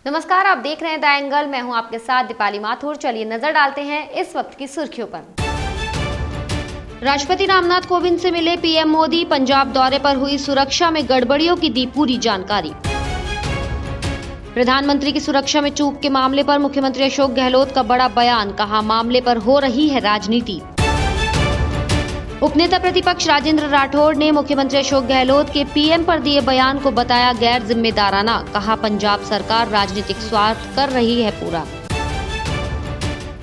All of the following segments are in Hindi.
नमस्कार, आप देख रहे हैं द एंगल। मैं हूं आपके साथ दीपाली माथुर। चलिए नजर डालते हैं इस वक्त की सुर्खियों पर। राष्ट्रपति रामनाथ कोविंद से मिले पीएम मोदी, पंजाब दौरे पर हुई सुरक्षा में गड़बड़ियों की दी पूरी जानकारी। प्रधानमंत्री की सुरक्षा में चूक के मामले पर मुख्यमंत्री अशोक गहलोत का बड़ा बयान, कहा मामले पर हो रही है राजनीति। उपनेता प्रतिपक्ष राजेंद्र राठौड़ ने मुख्यमंत्री अशोक गहलोत के पीएम पर दिए बयान को बताया गैर जिम्मेदाराना, कहा पंजाब सरकार राजनीतिक स्वार्थ कर रही है पूरा।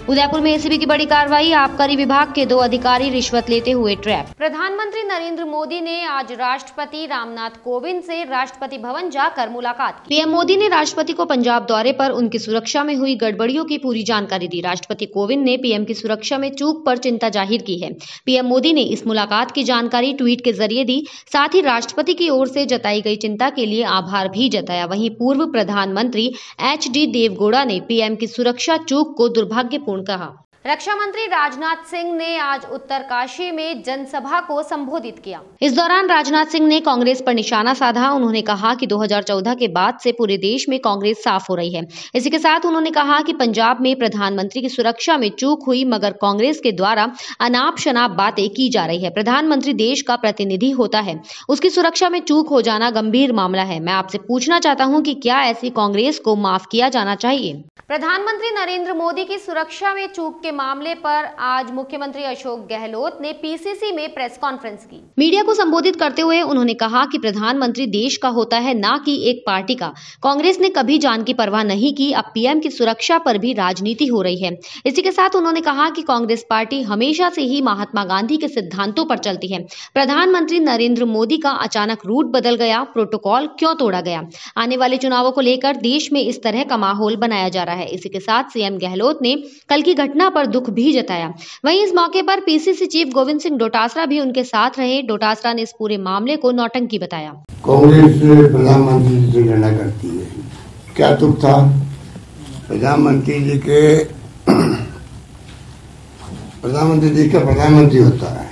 उदयपुर में एसीबी की बड़ी कार्रवाई, आबकारी विभाग के 2 अधिकारी रिश्वत लेते हुए ट्रैप। प्रधानमंत्री नरेंद्र मोदी ने आज राष्ट्रपति रामनाथ कोविंद से राष्ट्रपति भवन जाकर मुलाकात की। पीएम मोदी ने राष्ट्रपति को पंजाब दौरे पर उनकी सुरक्षा में हुई गड़बड़ियों की पूरी जानकारी दी। राष्ट्रपति कोविंद ने पीएम की सुरक्षा में चूक पर चिंता जाहिर की है। पीएम मोदी ने इस मुलाकात की जानकारी ट्वीट के जरिए दी। साथ ही राष्ट्रपति की ओर से जताई गई चिंता के लिए आभार भी जताया। वहीं पूर्व प्रधानमंत्री HD देवगौड़ा ने पीएम की सुरक्षा चूक को दुर्भाग्यपूर्ण कहा। रक्षा मंत्री राजनाथ सिंह ने आज उत्तरकाशी में जनसभा को संबोधित किया। इस दौरान राजनाथ सिंह ने कांग्रेस पर निशाना साधा। उन्होंने कहा कि 2014 के बाद से पूरे देश में कांग्रेस साफ हो रही है। इसी के साथ उन्होंने कहा कि पंजाब में प्रधानमंत्री की सुरक्षा में चूक हुई, मगर कांग्रेस के द्वारा अनाप शनाप बातें की जा रही है। प्रधानमंत्री देश का प्रतिनिधि होता है, उसकी सुरक्षा में चूक हो जाना गंभीर मामला है। मैं आपसे पूछना चाहता हूँ कि क्या ऐसी कांग्रेस को माफ किया जाना चाहिए? प्रधानमंत्री नरेंद्र मोदी की सुरक्षा में चूक के मामले पर आज मुख्यमंत्री अशोक गहलोत ने पीसीसी में प्रेस कॉन्फ्रेंस की। मीडिया को संबोधित करते हुए उन्होंने कहा कि प्रधानमंत्री देश का होता है, ना कि एक पार्टी का। कांग्रेस ने कभी जान की परवाह नहीं की। अब पीएम की सुरक्षा पर भी राजनीति हो रही है। इसी के साथ उन्होंने कहा कि कांग्रेस पार्टी हमेशा से ही महात्मा गांधी के सिद्धांतों पर चलती है। प्रधानमंत्री नरेंद्र मोदी का अचानक रूट बदल गया, प्रोटोकॉल क्यों तोड़ा गया? आने वाले चुनावों को लेकर देश में इस तरह का माहौल बनाया जा रहा है। इसी के साथ सीएम गहलोत ने कल की घटना पर दुख भी जताया। वहीं इस मौके पर पीसीसी चीफ गोविंद सिंह डोटासरा भी उनके साथ रहे। डोटासरा ने इस पूरे मामले को नौटंकी बताया। कांग्रेस प्रधानमंत्री से घृणा करती है। क्या दुख था? प्रधानमंत्री जी के प्रधानमंत्री देश का प्रधानमंत्री होता है,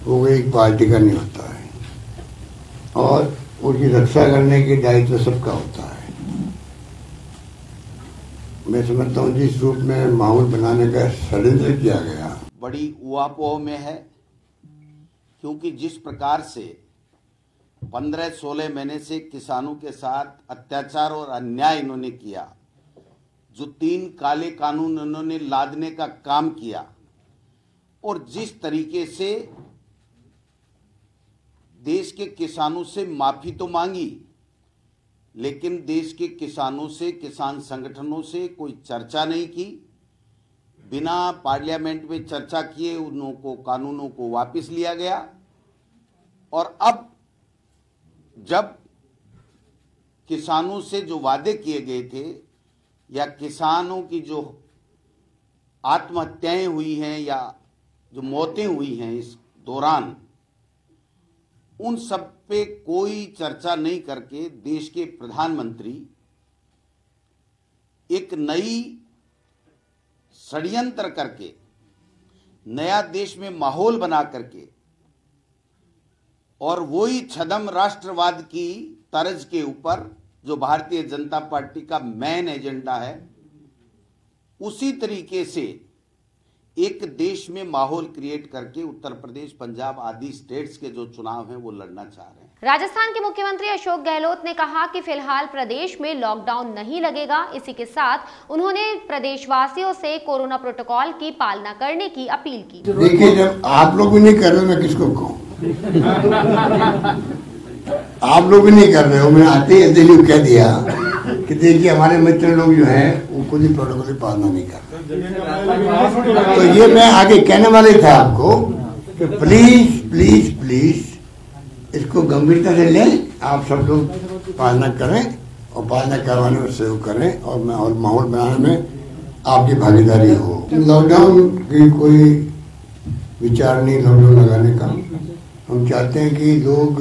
वो एक पार्टी का नहीं होता है, और उसकी रक्षा करने के दायित्व सबका होता है। मैं समझता हूँ जिस रूप में माहौल बनाने का षड्यंत्र किया गया, बड़ी उहापोह में है, क्योंकि जिस प्रकार से 15-16 महीने से किसानों के साथ अत्याचार और अन्याय इन्होंने किया, जो 3 काले कानून इन्होंने लादने का काम किया, और जिस तरीके से देश के किसानों से माफी तो मांगी, लेकिन देश के किसानों से, किसान संगठनों से कोई चर्चा नहीं की। बिना पार्लियामेंट में चर्चा किए उनको कानूनों को वापस लिया गया। और अब जब किसानों से जो वादे किए गए थे, या किसानों की जो आत्महत्याएं हुई हैं या जो मौतें हुई हैं इस दौरान, उन सब पे कोई चर्चा नहीं करके देश के प्रधानमंत्री एक नई षड्यंत्र करके, नया देश में माहौल बना करके, और वही छदम राष्ट्रवाद की तर्ज के ऊपर जो भारतीय जनता पार्टी का मेन एजेंडा है, उसी तरीके से एक देश में माहौल क्रिएट करके उत्तर प्रदेश, पंजाब आदि स्टेट्स के जो चुनाव हैं वो लड़ना चाह रहे हैं। राजस्थान के मुख्यमंत्री अशोक गहलोत ने कहा कि फिलहाल प्रदेश में लॉकडाउन नहीं लगेगा। इसी के साथ उन्होंने प्रदेशवासियों से कोरोना प्रोटोकॉल की पालना करने की अपील की। देखिए, जब आप लोग भी नहीं कर रहे हो, मैं किसको कहूँ? आप लोग भी नहीं कर रहे हो, मैं आते ही दिल्ली कह दिया कि देखिए हमारे मित्र लोग जो हैं वो खुद ही प्रोटोकॉल की पालना नहीं कर रहे। तो ये मैं आगे कहने वाले था आपको कि प्लीज प्लीज प्लीज इसको गंभीरता से लें। आप सब लोग पालना करें और पालना करवाने में सहयोग करें, और माहौल बनाने में आपकी भागीदारी हो। लॉकडाउन की कोई विचार नहीं लॉकडाउन लगाने का। हम चाहते हैं कि लोग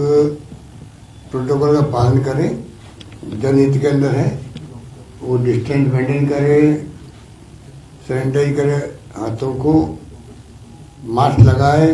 प्रोटोकॉल का पालन करें, जनहित के अंदर है, वो डिस्टेंस मेंटेन करे, सैनिटाइज करे हाथों को, मास्क लगाए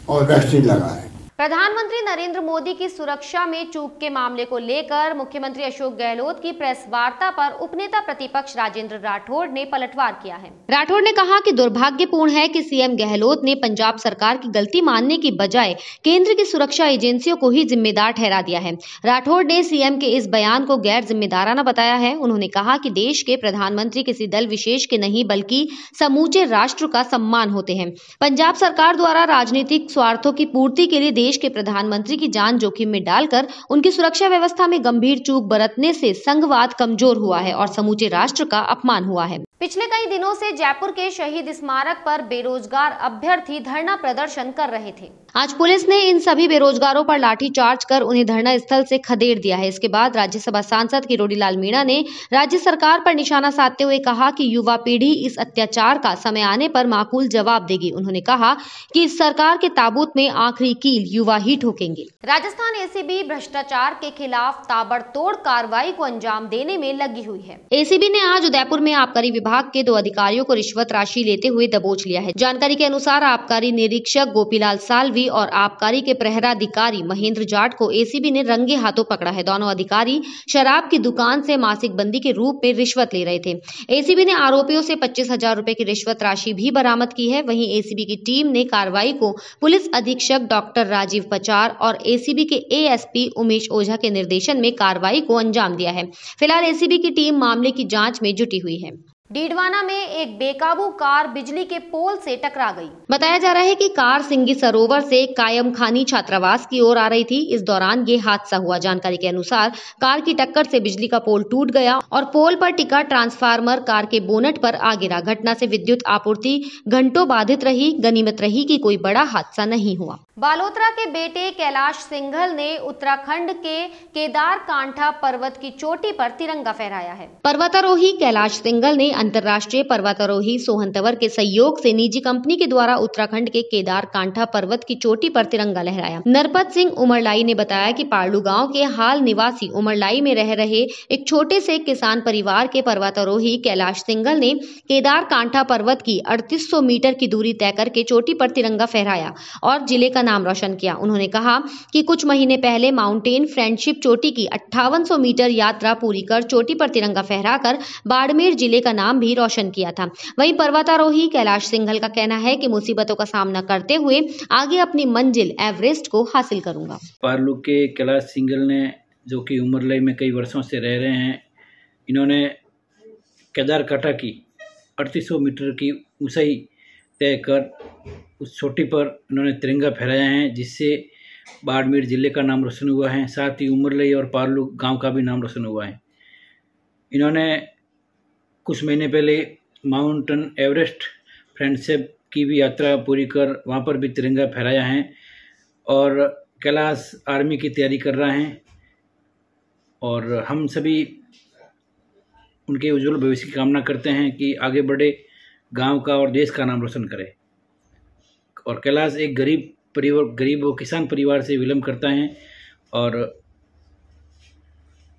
और वैक्सीन लगाए। प्रधानमंत्री नरेंद्र मोदी की सुरक्षा में चूक के मामले को लेकर मुख्यमंत्री अशोक गहलोत की प्रेस वार्ता पर उपनेता प्रतिपक्ष राजेंद्र राठौड़ ने पलटवार किया है। राठौड़ ने कहा कि दुर्भाग्यपूर्ण है कि सीएम गहलोत ने पंजाब सरकार की गलती मानने की बजाय केंद्र की सुरक्षा एजेंसियों को ही जिम्मेदार ठहरा दिया है। राठौड़ ने सीएम के इस बयान को गैर जिम्मेदाराना बताया है। उन्होंने कहा कि देश के प्रधानमंत्री किसी दल विशेष के नहीं बल्कि समूचे राष्ट्र का सम्मान होते हैं। पंजाब सरकार द्वारा राजनीतिक स्वार्थों की पूर्ति के लिए देश के प्रधानमंत्री की जान जोखिम में डालकर उनकी सुरक्षा व्यवस्था में गंभीर चूक बरतने से संघवाद कमजोर हुआ है और समूचे राष्ट्र का अपमान हुआ है। पिछले कई दिनों से जयपुर के शहीद स्मारक पर बेरोजगार अभ्यर्थी धरना प्रदर्शन कर रहे थे। आज पुलिस ने इन सभी बेरोजगारों पर लाठीचार्ज कर उन्हें धरना स्थल से खदेड़ दिया है। इसके बाद राज्यसभा सांसद किरोड़ीलाल मीणा ने राज्य सरकार पर निशाना साधते हुए कहा कि युवा पीढ़ी इस अत्याचार का समय आने पर माकूल जवाब देगी। उन्होंने कहा कि इस सरकार के ताबूत में आखिरी कील युवा ही ठोकेंगे। राजस्थान एसीबी भ्रष्टाचार के खिलाफ ताबड़तोड़ कार्रवाई को अंजाम देने में लगी हुई है। एसीबी ने आज उदयपुर में आबकारी विभाग के 2 अधिकारियों को रिश्वत राशि लेते हुए दबोच लिया है। जानकारी के अनुसार आबकारी निरीक्षक गोपीलाल सालवी और आबकारी के प्रहराधिकारी महेंद्र जाट को एसीबी ने रंगे हाथों पकड़ा है। दोनों अधिकारी शराब की दुकान से मासिक बंदी के रूप में रिश्वत ले रहे थे। एसीबी ने आरोपियों से 25,000 रुपए की रिश्वत राशि भी बरामद की है। वहीं एसीबी की टीम ने कार्रवाई को पुलिस अधीक्षक डॉक्टर राजीव पचार और एसीबी के एएसपी उमेश ओझा के निर्देशन में कार्रवाई को अंजाम दिया है। फिलहाल एसीबी की टीम मामले की जांच में जुटी हुई है। डीडवाना में एक बेकाबू कार बिजली के पोल से टकरा गई। बताया जा रहा है कि कार सिंगी सरोवर से कायम खानी छात्रावास की ओर आ रही थी। इस दौरान ये हादसा हुआ। जानकारी के अनुसार कार की टक्कर से बिजली का पोल टूट गया और पोल पर टिका ट्रांसफार्मर कार के बोनट पर आ गिरा। घटना से विद्युत आपूर्ति घंटों बाधित रही। गनीमत रही कि कोई बड़ा हादसा नहीं हुआ। बालोतरा के बेटे कैलाश सिंघल ने उत्तराखंड के केदार कांठा पर्वत की चोटी पर तिरंगा फहराया है। पर्वतारोही कैलाश सिंघल ने अंतर्राष्ट्रीय पर्वतारोही सोहन तंवर के सहयोग से निजी कंपनी के द्वारा उत्तराखंड के केदार कांठा पर्वत की चोटी पर तिरंगा लहराया। नरपत सिंह उमरलाई ने बताया कि पारलू गांव के हाल निवासी उमरलाई में रह रहे एक छोटे से किसान परिवार के पर्वतारोही कैलाश सिंघल ने केदार कांठा पर्वत की 3800 मीटर की दूरी तय करके चोटी पर तिरंगा फहराया और जिले का नाम रोशन किया। उन्होंने कहा कि कुछ महीने पहले माउंटेन फ्रेंडशिप चोटी की 5800 मीटर यात्रा पूरी कर चोटी पर तिरंगा फहराकर बाड़मेर जिले का नाम भी रोशन किया था। वहीं पर्वतारोही कैलाश सिंघल का कहना है कि मुसीबतों का सामना करते हुए आगे अपनी मंजिल एवरेस्ट को हासिल करूंगा। पारलू के कैलाश सिंघल ने, जो कि उमरलाई में कई वर्षों से रह रहे हैं, इन्होंने केदार कांठा की 3800 मीटर की ऊंचाई तय कर उस चोटी पर इन्होंने तिरंगा फहराया है, जिससे बाड़मेर जिले का नाम रोशन हुआ है। साथ ही उमरलाई और पारलू गांव का भी नाम रोशन हुआ है। इन्होंने कुछ महीने पहले माउंटेन एवरेस्ट फ्रेंडशिप की भी यात्रा पूरी कर वहां पर भी तिरंगा फहराया है और कैलाश आर्मी की तैयारी कर रहे हैं और हम सभी उनके उज्जवल भविष्य की कामना करते हैं कि आगे बढ़े, गांव का और देश का नाम रोशन करे। और कैलाश एक गरीब और किसान परिवार से विलंब करता है और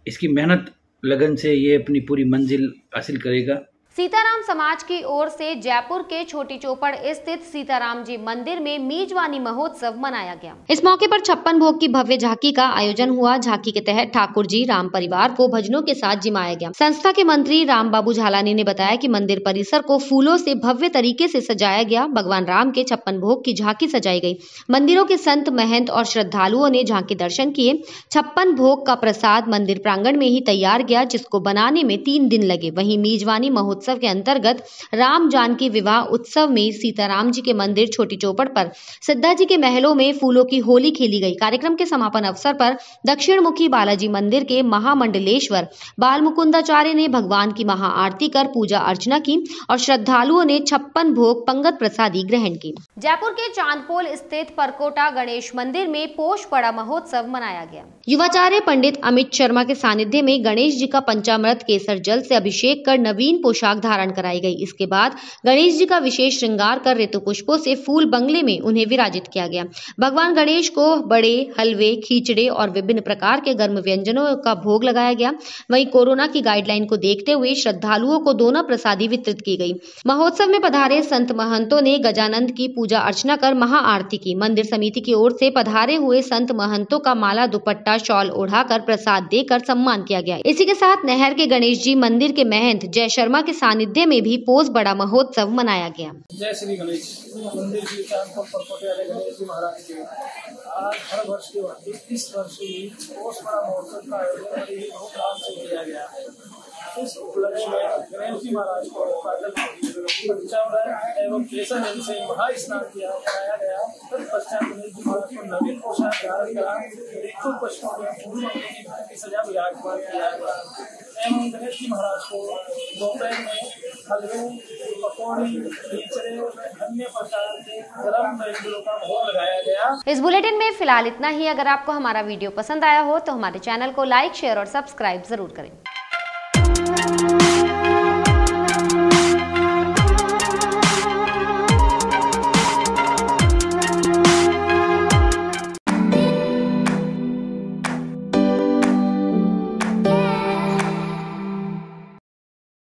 इसकी मेहनत लगन से ये अपनी पूरी मंजिल हासिल करेगा। सीताराम समाज की ओर से जयपुर के छोटी चौपड़ स्थित सीताराम जी मंदिर में मीजवानी महोत्सव मनाया गया। इस मौके पर 56 भोग की भव्य झांकी का आयोजन हुआ। झांकी के तहत ठाकुर जी राम परिवार को भजनों के साथ जिमाया गया। संस्था के मंत्री राम बाबू झालानी ने बताया कि मंदिर परिसर को फूलों से भव्य तरीके से सजाया गया। भगवान राम के 56 भोग की झांकी सजाई गई। मंदिरों के संत महंत और श्रद्धालुओं ने झांकी दर्शन किए। 56 भोग का प्रसाद मंदिर प्रांगण में ही तैयार गया, जिसको बनाने में 3 दिन लगे। वहीं मीजवानी महोत्सव के अंतर्गत राम जानकी विवाह उत्सव में सीताराम जी के मंदिर छोटी चौपड़ पर सिद्धा जी के महलों में फूलों की होली खेली गई। कार्यक्रम के समापन अवसर पर दक्षिण मुखी बालाजी मंदिर के महामंडलेश्वर बाल मुकुंदाचार्य ने भगवान की महाआरती कर पूजा अर्चना की और श्रद्धालुओं ने 56 भोग पंगत प्रसादी ग्रहण की। जयपुर के चांदपोल स्थित परकोटा गणेश मंदिर में पोष पड़ा महोत्सव मनाया गया। युवाचार्य पंडित अमित शर्मा के सानिध्य में गणेश जी का पंचामृत केसर जल से अभिषेक कर नवीन पोशाक पोशाक धारण कराई गई। इसके बाद गणेश जी का विशेष श्रृंगार कर ऋतु पुष्पों से फूल बंगले में उन्हें विराजित किया गया। भगवान गणेश को बड़े हलवे, खींचड़े और विभिन्न प्रकार के गर्म व्यंजनों का भोग लगाया गया। वहीं कोरोना की गाइडलाइन को देखते हुए श्रद्धालुओं को दोना प्रसादी वितरित की गई। महोत्सव में पधारे संत महंतों ने गजानंद की पूजा अर्चना कर महाआरती की। मंदिर समिति की ओर से पधारे हुए संत महंतों का माला, दुपट्टा, शॉल ओढ़ाकर प्रसाद देकर सम्मान किया गया। इसी के साथ नहर के गणेश जी मंदिर के महंत जय शर्मा के सानिध्य में भी पोस बड़ा महोत्सव मनाया गया। जय श्री गणेश मंदिर की गणेश जी महाराज के आज हर वर्ष के भांति इस वर्ष भी पोस बड़ा महोत्सव का आयोजन बड़ी ही धूमधाम से किया गया। इस उपलक्ष्य में गणेश जी महाराज को पंचामृत एवं केसर जल से महास्नान कराया गया। तत्पश्चात गणेश जी महाराज को नवीन पोशाक धारण करा ऋतु पुष्पों में फूल की सजा विराजमान किया गया एवं गणेश जी महाराज को दोपहर में हलवे, पकौड़ी, खींचड़े और अन्य प्रकार के गर्म व्यंजनों का भोग लगाया गया। इस बुलेटिन में फिलहाल इतना ही। अगर आपको हमारा वीडियो पसंद आया हो तो हमारे चैनल को लाइक, शेयर और सब्सक्राइब जरूर करें।